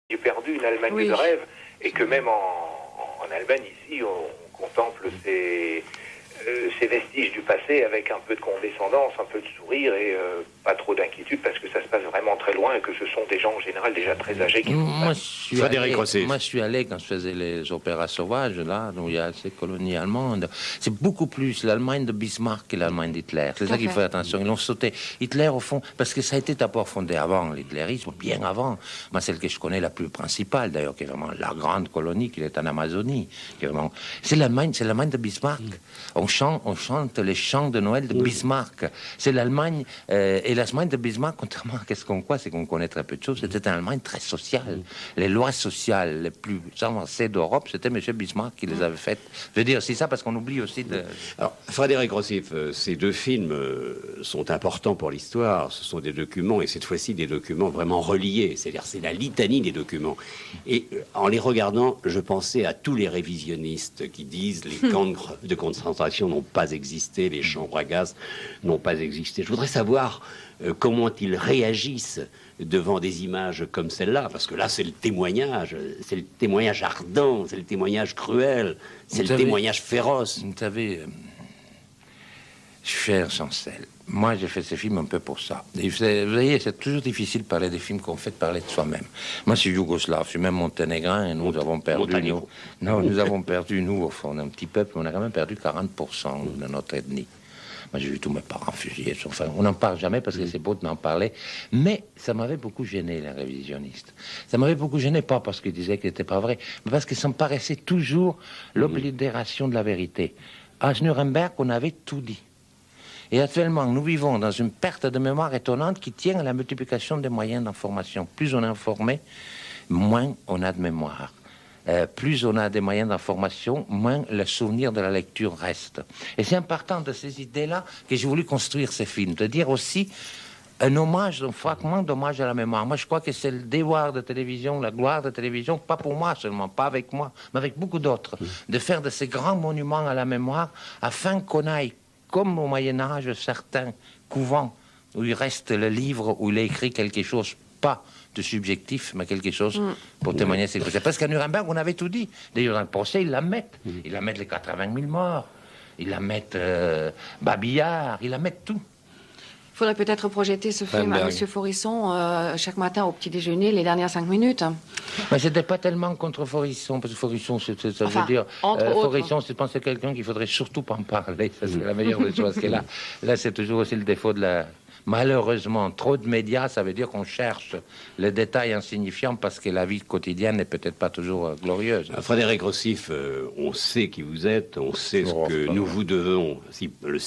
J'ai perdu une Allemagne de rêve, et que même en Allemagne, ici, on contemple ces vestiges du passé avec un peu de condescendance, un peu de sourire et pas trop d'inquiétude parce que ça se passe vraiment très loin et que ce sont des gens en général déjà très âgés qui moi, je suis allé quand je faisais les opéras sauvages, là, où il y a ces colonies allemandes. C'est beaucoup plus l'Allemagne de Bismarck que l'Allemagne d'Hitler. C'est ça qu'il faut faire attention. Ils l'ont sauté. Hitler, au fond, parce que ça a été d'abord fondé avant l'hitlérisme, bien avant. Moi, celle que je connais la plus principale, d'ailleurs, qui est vraiment la grande colonie, qui est en Amazonie. C'est l'Allemagne de Bismarck. On chante les chants de Noël de Bismarck. C'est l'Allemagne, et l'Allemagne de Bismarck, contrairement à ce qu'on croit, c'est qu'on connaît très peu de choses, c'était une Allemagne très sociale. Les lois sociales les plus avancées d'Europe, c'était M. Bismarck qui les avait faites. Je veux dire, c'est ça parce qu'on oublie aussi de... Alors, Frédéric Rossif, ces deux films sont importants pour l'histoire. Ce sont des documents, et cette fois-ci des documents vraiment reliés. C'est-à-dire, c'est la litanie des documents. Et en les regardant, je pensais à tous les révisionnistes qui disent les camps de concentration n'ont pas existé, les chambres à gaz n'ont pas existé. Je voudrais savoir comment ils réagissent devant des images comme celle-là, parce que là, c'est le témoignage ardent, c'est le témoignage cruel, c'est le témoignage féroce. Vous savez, cher Chancel, moi, j'ai fait ces films un peu pour ça. Et vous voyez, c'est toujours difficile de parler des films qu'on fait, de parler de soi-même. Moi, je suis yougoslave, je suis même monténégrin, et nous avons perdu... Nous avons perdu, nous, au fond, un petit peuple, on a quand même perdu 40% de notre ethnie. Moi, j'ai vu tous mes parents fusillés. Enfin, on n'en parle jamais parce que c'est beau d'en parler. Mais ça m'avait beaucoup gêné, les révisionnistes. Ça m'avait beaucoup gêné, pas parce qu'ils disaient que c'était pas vrai, mais parce que ça me paraissait toujours l'oblitération de la vérité. À Nuremberg, on avait tout dit. Et actuellement, nous vivons dans une perte de mémoire étonnante qui tient à la multiplication des moyens d'information. Plus on est informé, moins on a de mémoire. Plus on a des moyens d'information, moins le souvenir de la lecture reste. Et c'est important de ces idées-là que j'ai voulu construire ces films, de dire aussi un hommage, un fragment d'hommage à la mémoire. Moi, je crois que c'est le devoir de télévision, la gloire de télévision, pas pour moi seulement, pas avec moi, mais avec beaucoup d'autres, de faire de ces grands monuments à la mémoire afin qu'on aille, comme au Moyen-Âge, certains couvents où il reste le livre où il a écrit quelque chose, pas de subjectif, mais quelque chose pour témoigner. C'est parce qu'à Nuremberg, on avait tout dit. D'ailleurs, dans le procès, ils la mettent. Ils la mettent les 80 000 morts. Ils la mettent Babillard. Ils la mettent tout. Il faudrait peut-être projeter ce film à M. Forisson chaque matin au petit déjeuner, les dernières 5 minutes. Mais c'était pas tellement contre Forisson, parce que Forisson, ça veut dire... Forisson, je pense que c'est quelqu'un qu'il faudrait surtout pas en parler. Ça, c'est la meilleure des choses. Que là, c'est toujours aussi le défaut de la... Malheureusement, trop de médias, ça veut dire qu'on cherche les détails insignifiants parce que la vie quotidienne n'est peut-être pas toujours glorieuse. Frédéric Rossif, on sait qui vous êtes, on sait ce que nous vous devons, le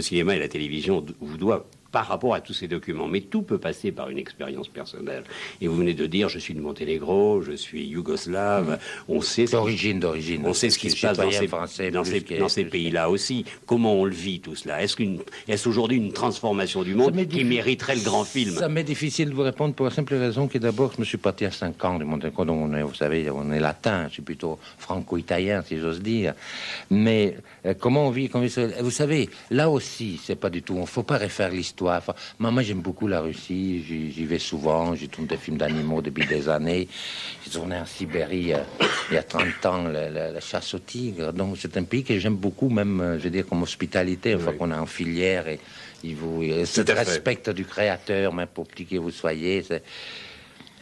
cinéma et la télévision vous doivent par rapport à tous ces documents. Mais tout peut passer par une expérience personnelle. Et vous venez de dire, je suis de Monténégro, je suis yougoslave, on sait... D'origine. On sait ce qui se passe dans ces pays-là aussi. Comment on le vit, tout cela? Est-ce aujourd'hui une transformation du monde qui mériterait le grand film? Ça m'est difficile de vous répondre pour la simple raison que d'abord, je me suis parti à 5 ans de Monténégro, donc vous savez, on est latin, je suis plutôt franco-italien, si j'ose dire. Mais comment on vit, vous savez, là aussi, c'est pas du tout, on ne faut pas refaire l'histoire. Enfin, moi, j'aime beaucoup la Russie, j'y vais souvent, j'ai tourné des films d'animaux depuis des années. J'ai tourné en Sibérie il y a 30 ans, la chasse aux tigres. Donc, c'est un pays que j'aime beaucoup, même, je veux dire, comme hospitalité, une fois qu'on est en filière et il se respecte du créateur, même pour petit que vous soyez.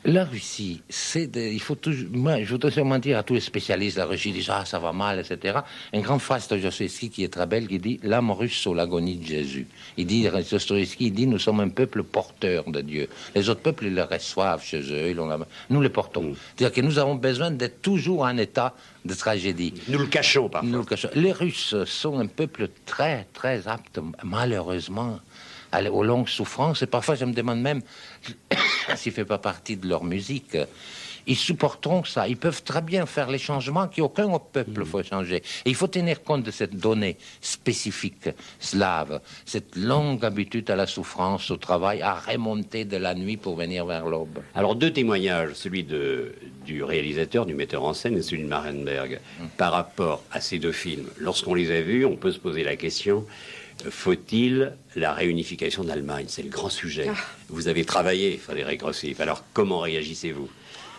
La Russie, il faut toujours... Moi, je voudrais sûrement dire à tous les spécialistes de la Russie, disent « Ah, ça va mal, etc. » Une grande phrase de Dostoïevski qui est très belle, qui dit « L'âme russe sur l'agonie de Jésus. » Il dit, Dostoïevski, il dit « Nous sommes un peuple porteur de Dieu. Les autres peuples, ils le reçoivent chez eux. Nous le portons. » C'est-à-dire que nous avons besoin d'être toujours en état de tragédie. Nous le cachons parfois. Les Russes sont un peuple très, très apte, malheureusement, aux longues souffrances. Et parfois, je me demande même s'il ne fait pas partie de leur musique. Ils supporteront ça. Ils peuvent très bien faire les changements qu'aucun autre peuple faut changer. Et il faut tenir compte de cette donnée spécifique slave, cette longue habitude à la souffrance, au travail, à remonter de la nuit pour venir vers l'aube. Alors, deux témoignages, celui du réalisateur, du metteur en scène, et celui de Marenberg, par rapport à ces deux films. Lorsqu'on les a vus, on peut se poser la question... Faut-il la réunification de l'Allemagne? C'est le grand sujet. Vous avez travaillé, Frédéric Rossif. Alors, comment réagissez-vous?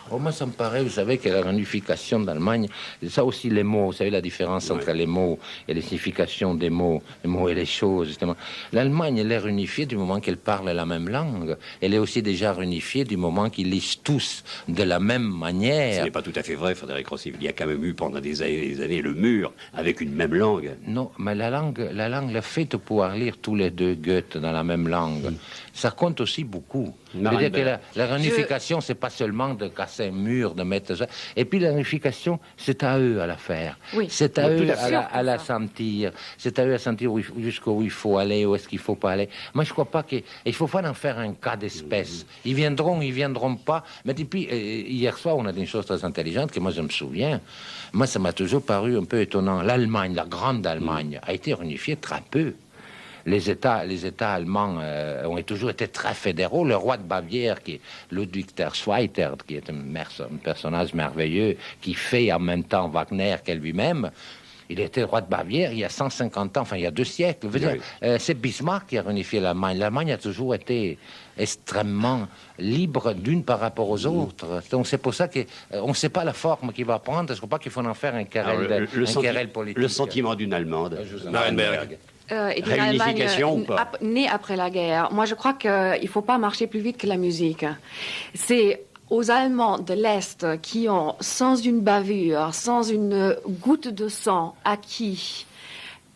Oh, moi, ça me paraît, vous savez, que la réunification d'Allemagne, ça aussi, les mots, vous savez la différence entre les mots et les significations des mots, les mots et les choses, justement. L'Allemagne, elle est réunifiée du moment qu'elle parle la même langue. Elle est aussi déjà réunifiée du moment qu'ils lisent tous de la même manière. Ce n'est pas tout à fait vrai, Frédéric Rossi. Il y a quand même eu pendant des années le mur avec une même langue. Non, mais la langue, le fait de pouvoir lire tous les deux Goethe dans la même langue, ça compte aussi beaucoup. C'est-à-dire que la réunification, c'est pas seulement de casser un mur, de mettre ça. Et puis la réunification, c'est à eux à la faire. Oui. C'est à eux à la sentir. C'est à eux à sentir jusqu'où il faut aller, où est-ce qu'il faut pas aller. Moi, je crois pas qu'il faut pas en faire un cas d'espèce. Ils viendront pas. Mais depuis, hier soir, on a dit une chose très intelligente que moi, je me souviens. Moi, ça m'a toujours paru un peu étonnant. L'Allemagne, la grande Allemagne, a été réunifiée très peu. Les États allemands ont toujours été très fédéraux. Le roi de Bavière, qui est Ludwig der Zweiter, qui est un personnage merveilleux, qui fait en même temps Wagner qu'elle lui-même, il était roi de Bavière il y a 150 ans, enfin il y a 2 siècles. C'est Bismarck qui a réunifié l'Allemagne. L'Allemagne a toujours été extrêmement libre d'une par rapport aux autres. Donc c'est pour ça qu'on ne sait pas la forme qu'il va prendre. Je ne crois pas qu'il faut en faire un querelle, querelle politique. Le sentiment d'une Allemande. Marenberg. Et d'une Réunification Allemagne ou pas née après la guerre. Moi, je crois qu'il ne faut pas marcher plus vite que la musique. C'est aux Allemands de l'Est qui ont, sans une bavure, sans une goutte de sang, acquis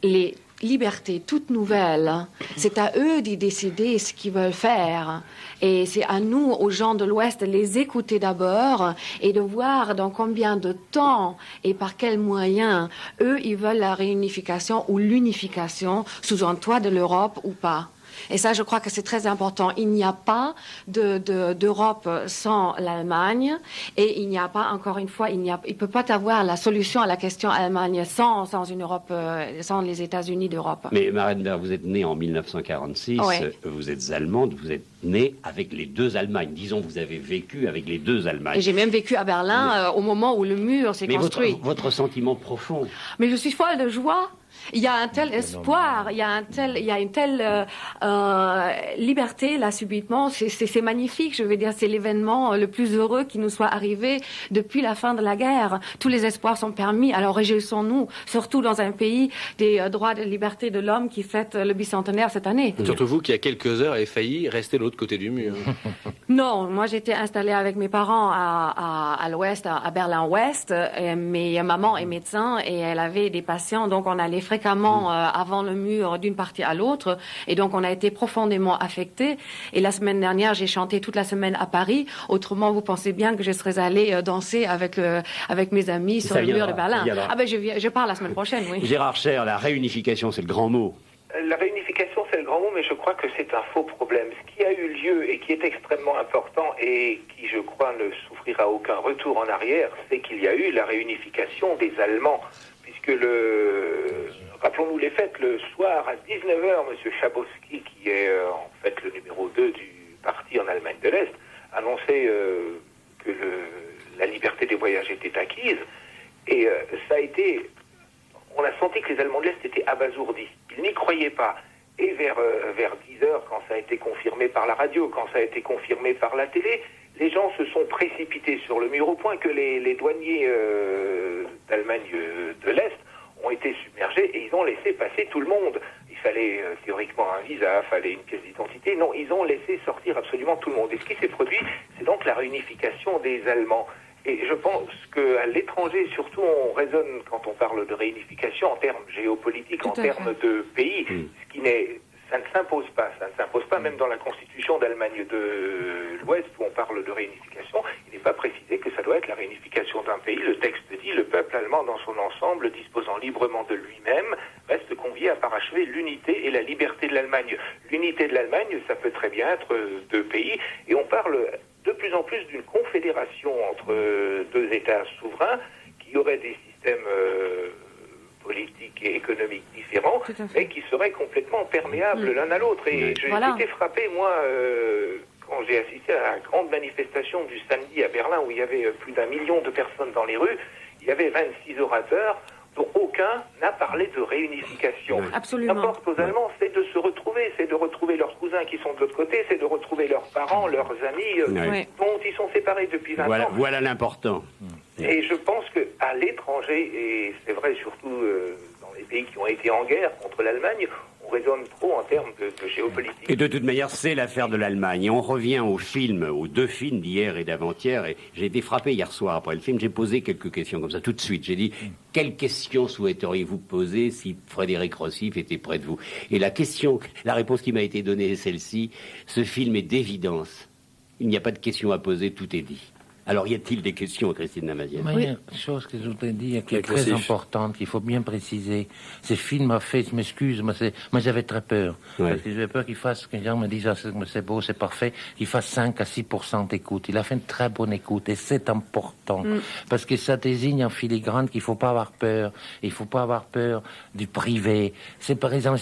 les libertés toutes nouvelles. C'est à eux d'y décider ce qu'ils veulent faire. Et c'est à nous, aux gens de l'Ouest, de les écouter d'abord et de voir dans combien de temps et par quels moyens eux, ils veulent la réunification ou l'unification sous un toit de l'Europe ou pas. Et ça, je crois que c'est très important. Il n'y a pas d'Europe sans l'Allemagne. Et il n'y a pas, encore une fois, il ne peut pas avoir la solution à la question Allemagne sans une Europe, sans les États-Unis d'Europe. Mais Marenberg, vous êtes né en 1946, vous êtes allemande, vous êtes né avec les deux Allemagne. Disons, vous avez vécu avec les deux Allemagnes. Et j'ai même vécu à Berlin au moment où le mur s'est construit. Mais votre sentiment profond. Mais je suis folle de joie. Il y a un tel espoir, il y a une telle liberté là subitement. C'est magnifique. Je veux dire, c'est l'événement le plus heureux qui nous soit arrivé depuis la fin de la guerre. Tous les espoirs sont permis. Alors réjouissons-nous, surtout dans un pays des droits de liberté de l'homme qui fête le bicentenaire cette année. Surtout vous qui, il y a quelques heures, avez failli rester de l'autre côté du mur. Non, moi j'étais installée avec mes parents à l'ouest, à Berlin-Ouest. Mes maman est médecin et elle avait des patients, donc on allait fréquemment avant le mur d'une partie à l'autre. Et donc on a été profondément affectés. Et la semaine dernière, j'ai chanté toute la semaine à Paris. Autrement, vous pensez bien que je serais allée danser avec mes amis sur le mur de Berlin. Ah ben je pars la semaine prochaine, oui. Gérard Cher, la réunification, c'est le grand mot. La réunification, c'est le grand mot, mais je crois que c'est un faux problème. Ce qui a eu lieu et qui est extrêmement important et qui, je crois, ne souffrira aucun retour en arrière, c'est qu'il y a eu la réunification des Allemands. Puisque rappelons-nous les faits, le soir à 19h, M. Schabowski, qui est en fait le numéro 2 du parti en Allemagne de l'Est, annonçait que la liberté des voyages était acquise. Et ça a été... On a senti que les Allemands de l'Est étaient abasourdis. Ils n'y croyaient pas. Et vers 10h, quand ça a été confirmé par la radio, quand ça a été confirmé par la télé, les gens se sont précipités sur le mur au point que les douaniers d'Allemagne de l'Est ont été submergés et ils ont laissé passer tout le monde. Il fallait théoriquement un visa, il fallait une pièce d'identité. Non, ils ont laissé sortir absolument tout le monde. Et ce qui s'est produit, c'est donc la réunification des Allemands. Et je pense qu'à l'étranger, surtout, on raisonne, quand on parle de réunification, en termes géopolitiques, en termes de pays, ce qui n'est... Ça ne s'impose pas. Ça ne s'impose pas même dans la constitution d'Allemagne de l'Ouest où on parle de réunification. Il n'est pas précisé que ça doit être la réunification d'un pays. Le texte dit le peuple allemand dans son ensemble, disposant librement de lui-même, reste convié à parachever l'unité et la liberté de l'Allemagne. L'unité de l'Allemagne, ça peut très bien être 2 pays. Et on parle de plus en plus d'une confédération entre 2 États souverains qui auraient des systèmes... politiques et économiques différents, mais qui seraient complètement perméables l'un à l'autre. Et j'ai été frappé, moi, quand j'ai assisté à la grande manifestation du samedi à Berlin, où il y avait plus d'1 million de personnes dans les rues, il y avait 26 orateurs. dont aucun n'a parlé de réunification. Absolument. N'importe aux Allemands, c'est de se retrouver, c'est de retrouver leurs cousins qui sont de l'autre côté, c'est de retrouver leurs parents, leurs amis, Oui. dont ils sont séparés depuis 20 ans. Voilà l'important. Et je pense qu'à l'étranger, et c'est vrai surtout dans les pays qui ont été en guerre contre l'Allemagne, on raisonne trop en termes de géopolitique. Et de toute manière, c'est l'affaire de l'Allemagne. Et on revient aux deux films d'hier et d'avant-hier. Et j'ai été frappé hier soir après le film. J'ai posé quelques questions comme ça tout de suite. J'ai dit, quelles questions souhaiteriez-vous poser si Frédéric Rossif était près de vous? Et la réponse qui m'a été donnée est celle-ci. Ce film est d'évidence. Il n'y a pas de questions à poser, tout est dit. Alors, y a-t-il des questions, Christine Namazienne? Il y a une chose que je voudrais dire qui est très importante, qu'il faut bien préciser. Ce film a fait, je m'excuse, moi j'avais très peur. Ouais. Parce que j'avais peur qu'il fasse, que les gens me disent, ah, c'est beau, c'est parfait, qu'il fasse 5 à 6% d'écoute. Il a fait une très bonne écoute et c'est important. Parce que ça désigne en filigrane qu'il faut pas avoir peur. Il faut pas avoir peur du privé. C'est par exemple,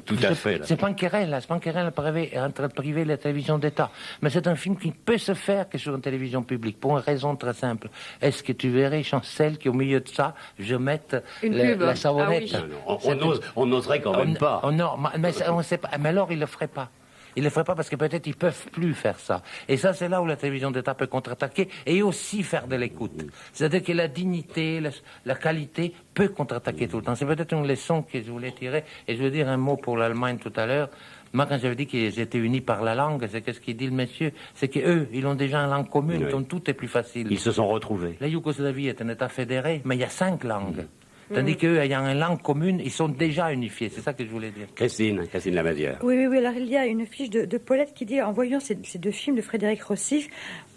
Tout à fait, là. C'est pas une querelle, là. C'est pas une querelle entre le privé et la télévision d'État. Mais c'est un film qui peut se faire que sur une télévision publique. Pour une raison très simple. Est-ce que tu verrais, Chancel, qu'au milieu de ça, je mette la savonnette? Ah oui. On n'oserait quand même pas. Non, mais on sait pas. Mais alors, il le ferait pas. Ils le feraient pas parce que peut-être ils peuvent plus faire ça. Et ça, c'est là où la télévision d'État peut contre-attaquer et aussi faire de l'écoute. C'est-à-dire que la dignité, la qualité peut contre-attaquer tout le temps. C'est peut-être une leçon que je voulais tirer. Et je veux dire un mot pour l'Allemagne tout à l'heure. Moi, quand j'avais dit qu'ils étaient unis par la langue, c'est qu'est-ce qu'il dit le monsieur? C'est qu'eux, ils ont déjà une langue commune, donc tout est plus facile. Ils se sont retrouvés. La Yougoslavie est un État fédéré, mais il y a 5 langues. Tandis qu'eux, ayant une langue commune, ils sont déjà unifiés. C'est ça que je voulais dire. Christine Lamazière. Oui. Alors, il y a une fiche de Paulette qui dit, en voyant ces deux films de Frédéric Rossif,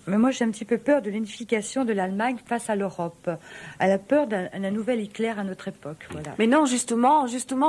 mais moi, j'ai un petit peu peur de l'unification de l'Allemagne face à l'Europe. Elle a peur d'un nouvel Hitler à notre époque. Voilà. Mais non, justement,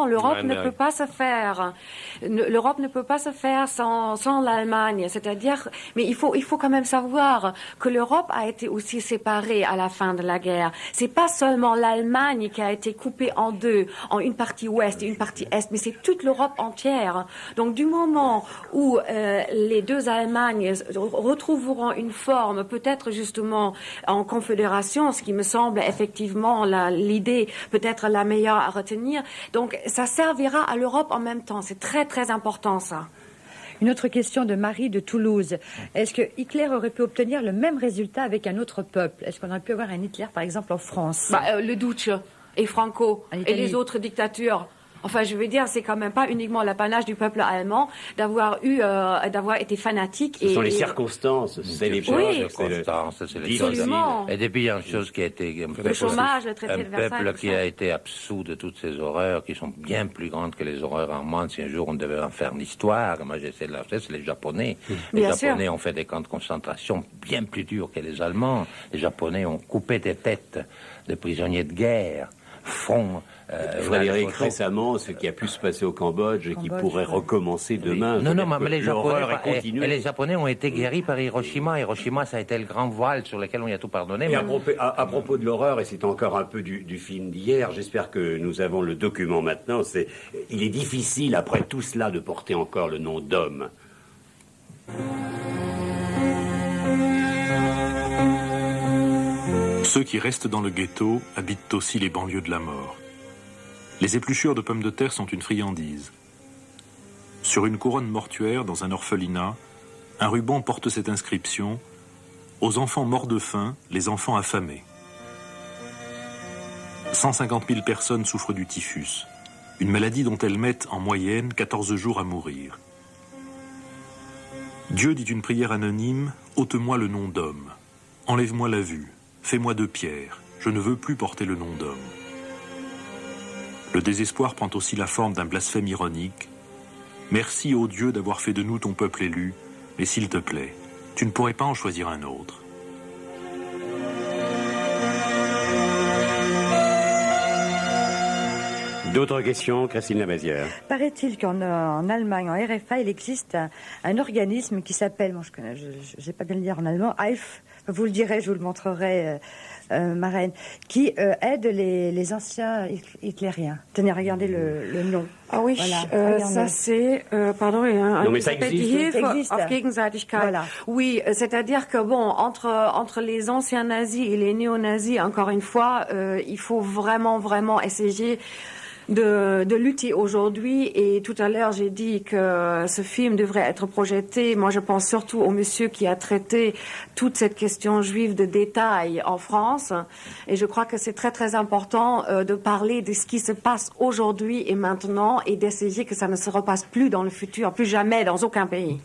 l'Europe ne peut pas se faire. L'Europe ne peut pas se faire sans l'Allemagne. C'est-à-dire, mais il faut quand même savoir que l'Europe a été aussi séparée à la fin de la guerre. C'est pas seulement l'Allemagne qui a été coupée en deux, en une partie ouest et une partie est, mais c'est toute l'Europe entière. Donc, du moment où les deux Allemagnes retrouveront une forme, peut-être justement en confédération, ce qui me semble effectivement l'idée peut-être la meilleure à retenir. Donc ça servira à l'Europe en même temps. C'est très très important ça. Une autre question de Marie de Toulouse. Est-ce que Hitler aurait pu obtenir le même résultat avec un autre peuple? Est-ce qu'on aurait pu avoir un Hitler par exemple en France? Le Duce et Franco et les autres dictatures. Enfin, je veux dire, c'est quand même pas uniquement l'apanage du peuple allemand d'avoir été fanatique. Ce sont les circonstances, c'est les circonstances, c'est les Absolument. Et depuis, il y a une chose qui a été le chômage, le traité de Versailles. Un peuple qui a été absous de toutes ces horreurs qui sont bien plus grandes que les horreurs allemandes. Si un jour on devait en faire une histoire, moi j'essaie de la faire, c'est les Japonais. Les Japonais ont fait des camps de concentration bien plus durs que les Allemands. Les Japonais ont coupé des têtes de prisonniers de guerre. Frédéric, récemment, ce qui a pu se passer au Cambodge et qui pourrait recommencer demain. Non, mais les Japonais ont été guéris par Hiroshima. Hiroshima, ça a été le grand voile sur lequel on y a tout pardonné. Et à propos de l'horreur, et c'est encore un peu du film d'hier, j'espère que nous avons le document maintenant, il est difficile, après tout cela, de porter encore le nom d'homme. Ceux qui restent dans le ghetto habitent aussi les banlieues de la mort. Les épluchures de pommes de terre sont une friandise. Sur une couronne mortuaire, dans un orphelinat, un ruban porte cette inscription « Aux enfants morts de faim, les enfants affamés ». 150 000 personnes souffrent du typhus, une maladie dont elles mettent en moyenne 14 jours à mourir. Dieu dit une prière anonyme « Ôte-moi le nom d'homme, enlève-moi la vue. Fais-moi de pierre, je ne veux plus porter le nom d'homme. » Le désespoir prend aussi la forme d'un blasphème ironique. « Merci, ô Dieu, d'avoir fait de nous ton peuple élu, mais s'il te plaît, tu ne pourrais pas en choisir un autre. » D'autres questions, Christine Lamazière? Paraît-il qu'en Allemagne, en RFA, il existe un organisme qui s'appelle, je n'ai pas bien le dire en allemand, vous le direz, je vous le montrerai, marraine, qui aide les anciens hitlériens. Tenez, regardez le nom. Ah oui, Voilà, ça c'est, pardon, Non, mais ça s'appelle die existe. Hilfe Existe. auf Gegenseitigkeit. Voilà. Oui, c'est-à-dire que bon, entre les anciens nazis et les néo-nazis, encore une fois, il faut vraiment essayer de lutter aujourd'hui. Et tout à l'heure, j'ai dit que ce film devrait être projeté. Moi, je pense surtout au monsieur qui a traité toute cette question juive de détail en France. Et je crois que c'est très important de parler de ce qui se passe aujourd'hui et maintenant et d'essayer que ça ne se repasse plus dans le futur, plus jamais dans aucun pays.